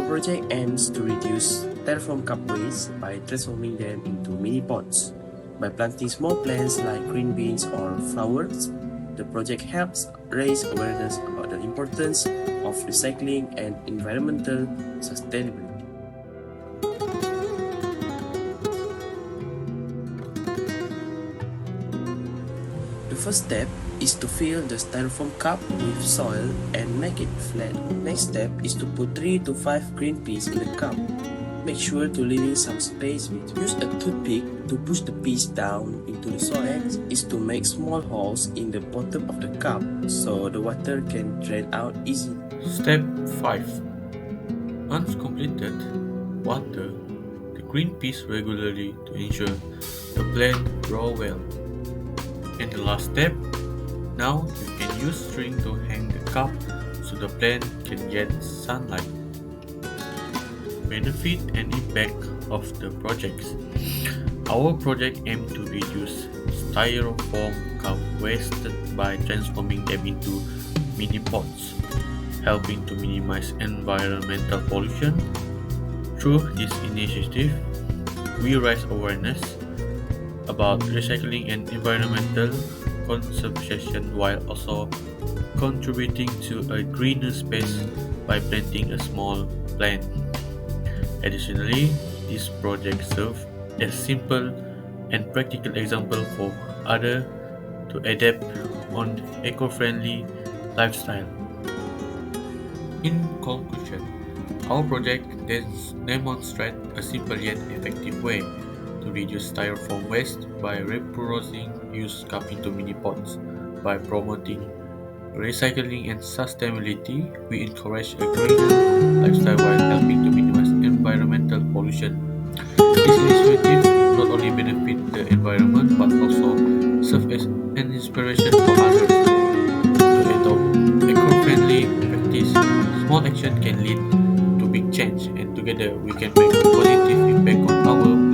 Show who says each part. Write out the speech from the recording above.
Speaker 1: project aims to reduce Styrofoam cup waste by transforming them into mini pots. By planting small plants like green beans or flowers, the project helps raise awareness about the importance of recycling and environmental sustainability. The first step is to fill the styrofoam cup with soil and make it flat. Next step is to put 3 to 5 green peas in the cup. Make sure to leave some space. Use a toothpick to push the peas down into the soil. Next is to make small holes in the bottom of the cup so the water can drain out easily.
Speaker 2: Step 5. Once completed, water the green peas regularly to ensure the plant grow well. And the last step, now you can use string to hang the cup so the plant can get sunlight. Benefit and impact of the projects. Our project aims to reduce styrofoam cup waste by transforming them into mini pots, helping to minimize environmental pollution. Through this initiative, we raise awareness about recycling and environmental conservation while also contributing to a greener space by planting a small plant. Additionally, this project serves as simple and practical example for others to adapt on eco-friendly lifestyle. In conclusion, our project demonstrates a simple yet effective way to reduce styrofoam waste by repurposing used cup into mini pots. By promoting recycling and sustainability, we encourage a greener lifestyle while helping to minimize environmental pollution. This initiative not only benefits the environment but also serves as an inspiration for others to adopt eco-friendly practice. Small action can lead to big change, and together we can make a positive impact on our